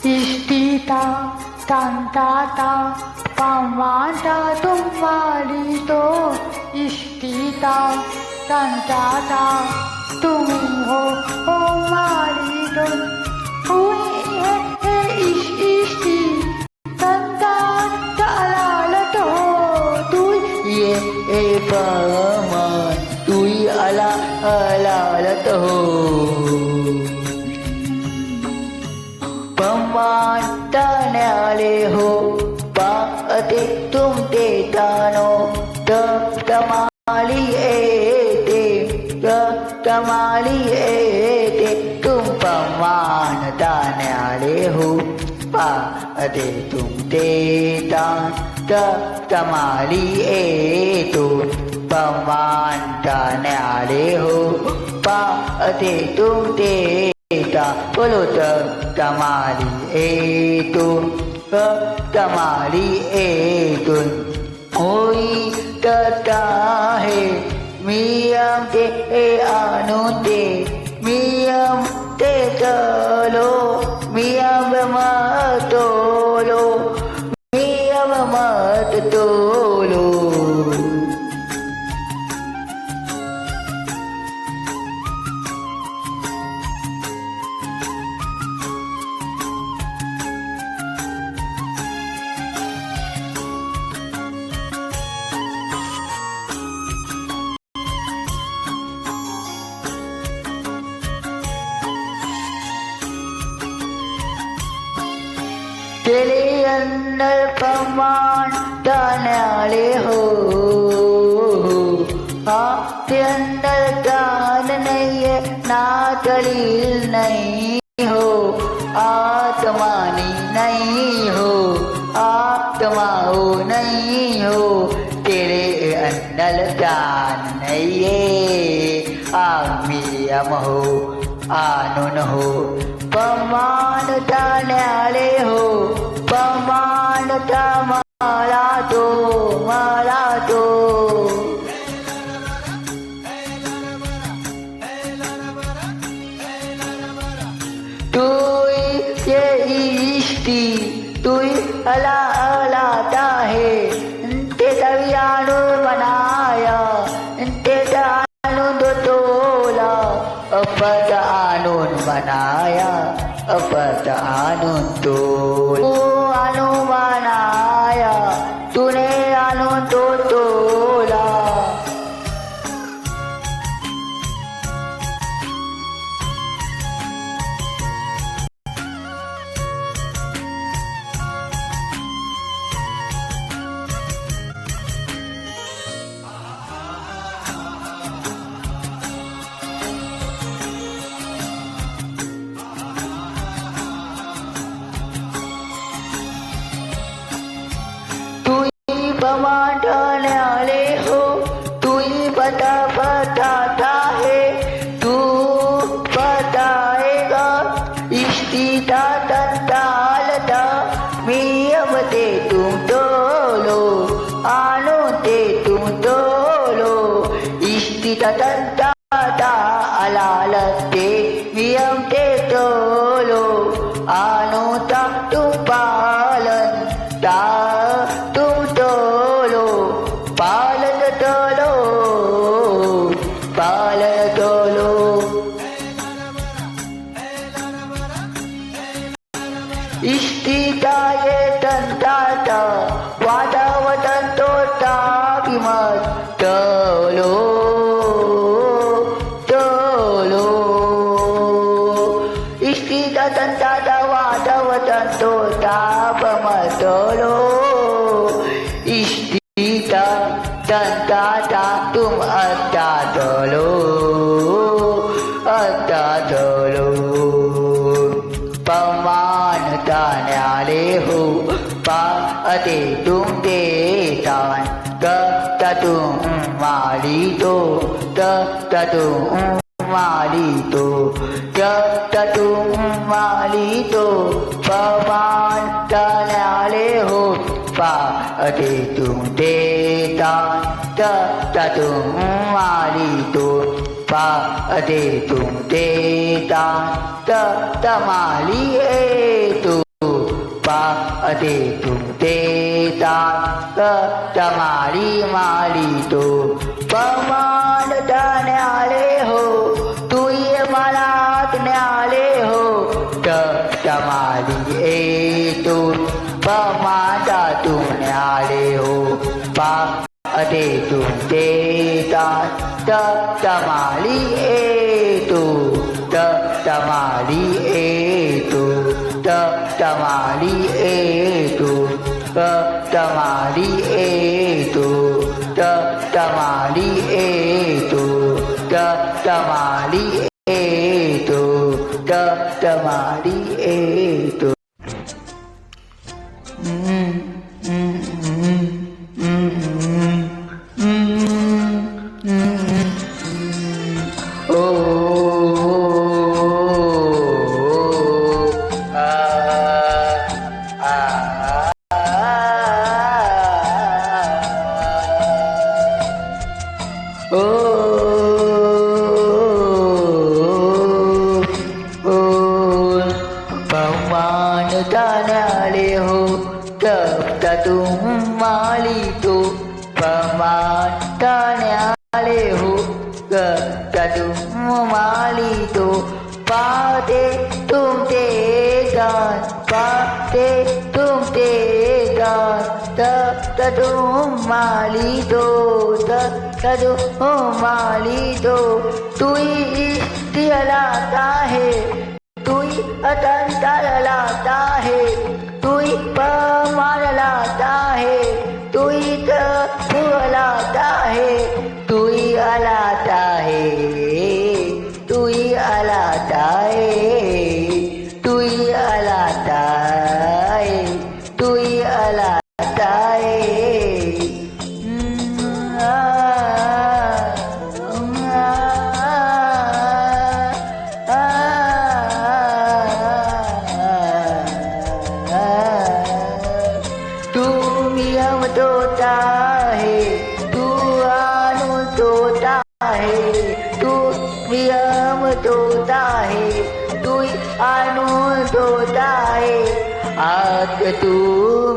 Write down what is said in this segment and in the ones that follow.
Istita tantata pamata tumvalito Istita tantata tumiho omalito Uy isti tantata alala to Tuy paman tuy ala to पमानताने आले हो पाते तुम ते तानो तमाली एते तमाली एते तुम पमानताने आले हो पाते तुम ते तान तमाली एतो पमानताने आले हो पाते तुम ते बोलो तमारी एतो तमारी एतो होई तता है मियम ते अनु ते मियम ते चलो मियम मत तोलो मियम मत तोलो तेरे अंदर पमान ताने हो आपके अंदर दान नहीं है ना दलील नहीं हो आत्मानी नहीं हो आत्माओ नहीं हो तेरे अंदर दान नहीं है आमियम हो आनुन हो पमान ताने हो पमान माला तो तू ये इष्टी तू अला है ते तवियानु बनाया ते तानु दो तोला अपत आनुन बनाया अपत आनुन तो अनु बनाया तूने अनु तो तोला पमाने आले हो तू ही बताता है तू बताएगा इष्टिता तंतालता मियम ते तुम तोलो आनो ते तुम तोलो इष्टिता तंताता अलालते मियम ते तोलो आनो ता तुम पालन ता तुम तोलो पालन तोलो इष्टिताये तंताता वादावतंतोता विमत तोलो इष्टिता तंताता वादावतंतोता विमत इष्टिता तंताता तुम अत्ता तोलो पमानता न्याले हो पाते तुम देतान तुम माली तो तुम माली तो पमानता न्याले हो पाते तुम देतान तुम माली तो पाते तुम देतान तमाली तो अदे तुम देता तमारी माली तो पमान न्याले हो तू ये मलात न्याले हो तमारी ए तो पमाता तुम न्याले हो पा अदे तुम देता तमारी ए तो तमारी ए तो तमारी ए तो तमारी ए तो तमारी ए तो तमारी ए तो तमारी ए तो न्याले हो तब तुम माली तो पमान न्याले हो तब तुम माली तो पाते तुम ते गान पाते तुम ते गान तब तुम माली तो तब तुम माली तो तू ही लाता है तू ही अतंतर लाता है तू ही पमान लाता है तू ही लाता है तू ही अलाता है तू ही अलाता है तू ही अलाता है तू ही अलाता है तोता है तू आनु तोता है तू वियम तोता है तू आनु तोता है आज तू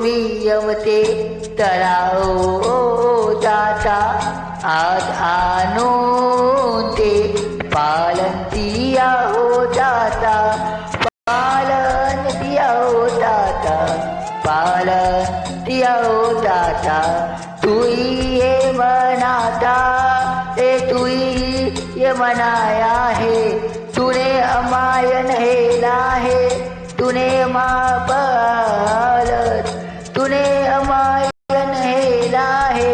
वियम ते तराओ दाता आज आनु ते पालन दिया हो दाता पालन दिया हो दाता पालन दिया हो दाता तू ही ये मनाता तू ही ये मनाया है तूने अमायन हेला है तूने माँ पालन तूने अमायन हेला है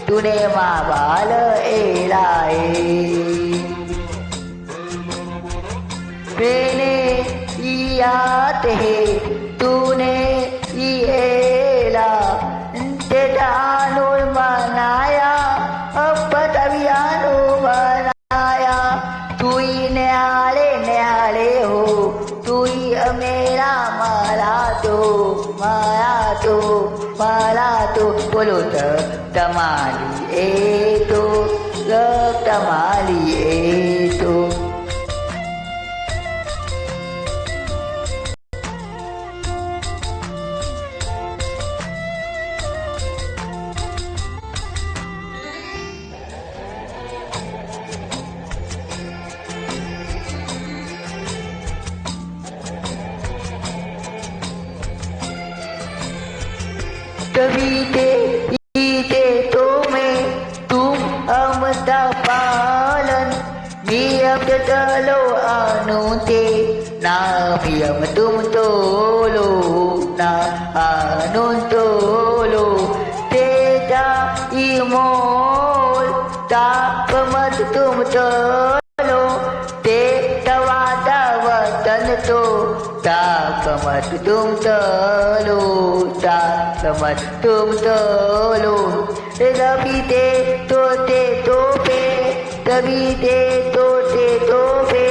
तूने माँ बाल हेला है मैंने याद है तूने येला तेदानुर मनाया अब तबियानु मनाया तू ही न्याले हो तू ही मेरा माला तो बोलो तमाली ए तो तमाली ए तो कभी ते तो मैं तुम अमता पालन नियम चलो अनु ते ना नियम तुम तोलो ना अनु तोलो तेजा इमोल ताप मत तुम तोलो ते तवादा वतन तो ताकमत तुम तोलो ताकमत तुम तोलो तभी ते तोते तोपे तभी ते तोते तोपे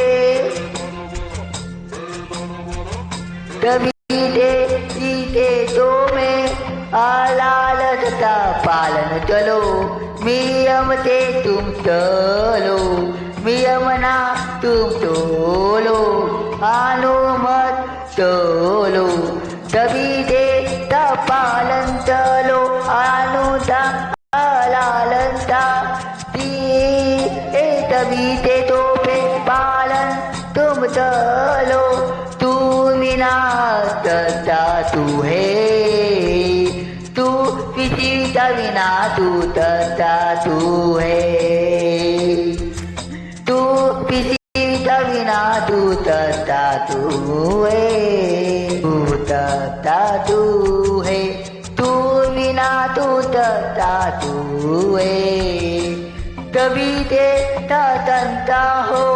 तभी ते तो में आलालता पालन चलो मियम ते तुम चलो मियमना तुम तोलो अनुमत तोलो तभी दे तथा तू है तू किसी का बिना तू तथा तू है तू किसी का बिना तू तथा तू है तू तथा तू है तू बिना तू तथा तू है कभी ते तंता हो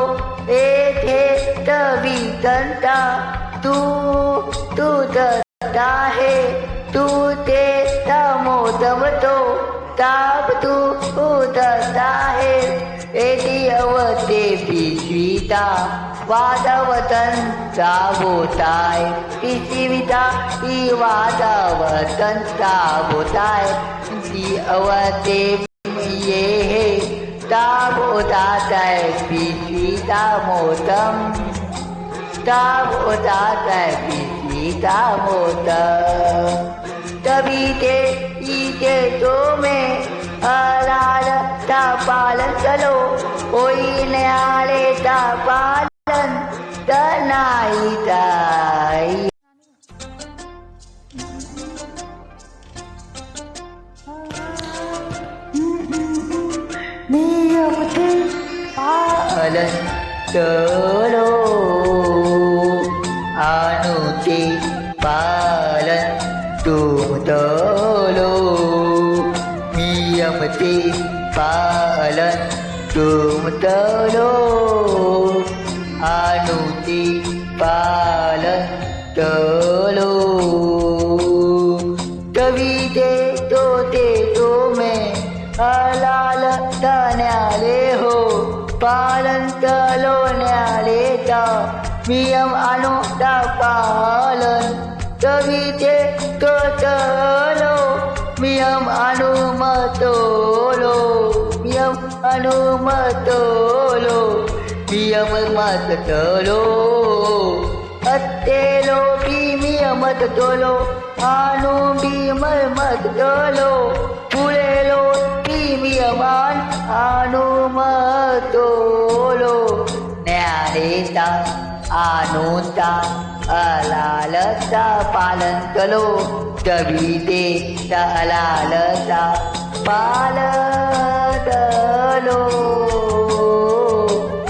थे तभी तंता तू तू तथा है तू ते तमो तम तो ताप तू तथा है एटी अवते पिश्विता वादवतन सावोताय पिश्विता ई वादवतन सावोताय ती अवते ये है तावोताय पिश्विता मोतम तावोताय पिश्विता मोतम तभी ते ईके तो में हलाल ता पालन चलो कोई न्याले ता पालन तनाई ताई नियमते पालन चलो अनुते पालन तुम चलो नियमते पालन तुम चलो अनुते पालन चलो तभी ते तो में हलाल न्याले हो पालन तलो न्याले ता नियम अनुता पालन तभी ते तो चलो नियम अनुमतोलो नियम अनुमतोलो नियम मत तोलो अत्तेलो नियमत तोलो आनु मत तोलो पुलेलो नियमान अनुमतोलो न्यालेता आनुता अलालता पालन कलो तभी ते अलालता पालतलो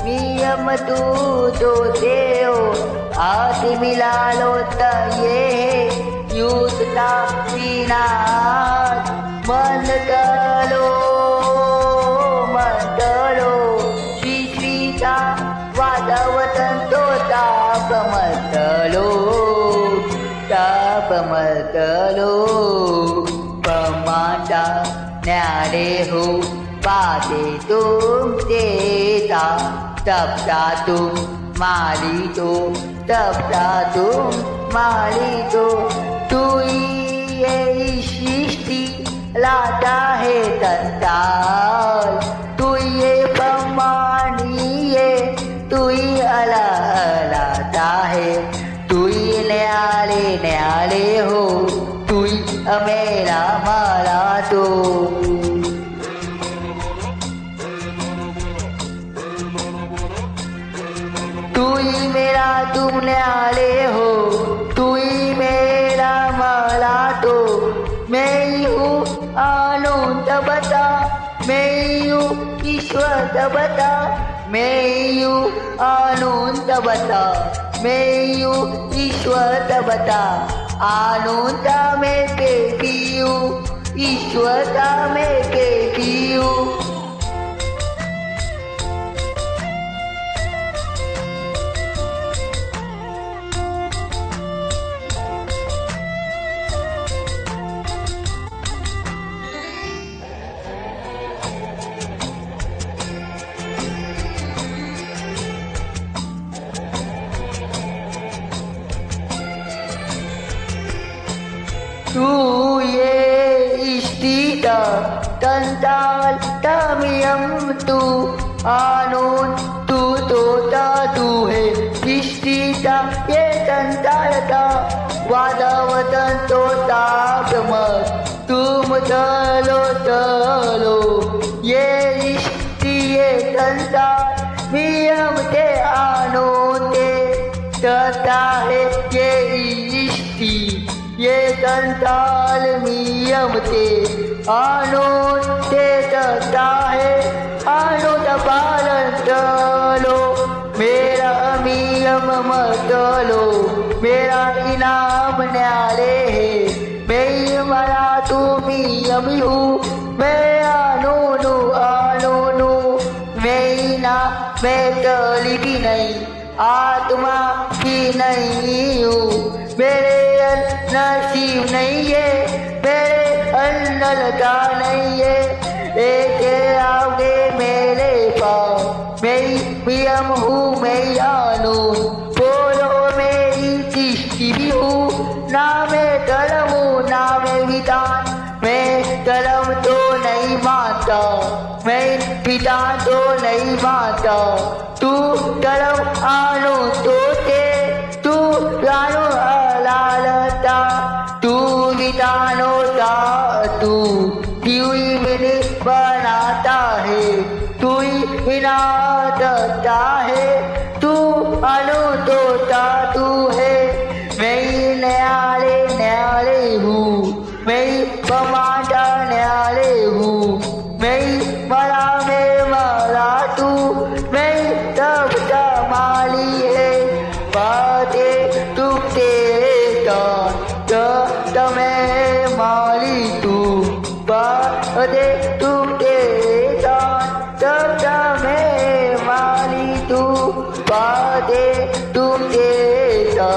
नियम तू तो देओ आति मिलालो ये युद्धता विनाश मन कलो श्रीता वादवतन तो तापमतलो पमाता न्याले हो पाते तुम देता तपता तुम माली तो तपता तुम माली तो तू ये सृष्टि लाता है तंताल तू ये प्रमाणीय तू ही लाता है तू ही न्याले हो तू ही मेरा माला तो तू ही मेरा तुम न्याले हो तू ही मेरा माला तो मैं ही हूँ आनंद बता मैं ही हूँ ईश्वर बता मैं ही हूँ आनंद बता मैं ही हूँ ईश्वर बता आनंद में के पीयू ईश्वर में के पीयू तू ये स्थित तंताल तमियम तू आनून तू तोता तू है स्थित ये तंतालता वादवतन तो तापमत तुम चलो चलो ये स्थित ये तंताल नियम ते आनून ते करता है ये इष्टि ये संताल मियमते आणून ते करता है आणून पालन चलो मेरा अमियम मतलो मेरा इनाम न्याले है मैं मरा तुम्ही अमी हूँ मैं आणूनू आणूनू मैं ना मैं तली भी नहीं आत्मा भी नहीं हूँ मेरे नसीब नहीं है मेरे अन्न लगा नहीं है लेके आओगे मेरे पास मैं पियम हूँ मैं आनू बोलो मेरी दृष्टि भी हूँ ना मैं धर्म हूँ ना मैं विधान मैं धर्म तो नहीं मानता मैं विधान तो नहीं मानता तू धर्म आनो तो ते तू जानो लालता तू विधानो ता तू ही मैंने बनाता है तू ही विनाशता है तू अनु तो ता तू है मैं न्याले हूँ मैं पमाटा न्याले हूँ मैं मरा तू मैं तब माली है बातें तू तेरे तमें माली तू बातें तू तेरे तमें माली तू बातें तू तेरे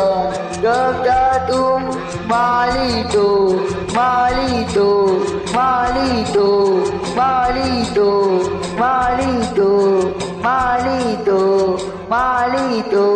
तुम माली तो माली तो माली तो माली तो माली तो माली तो माली तो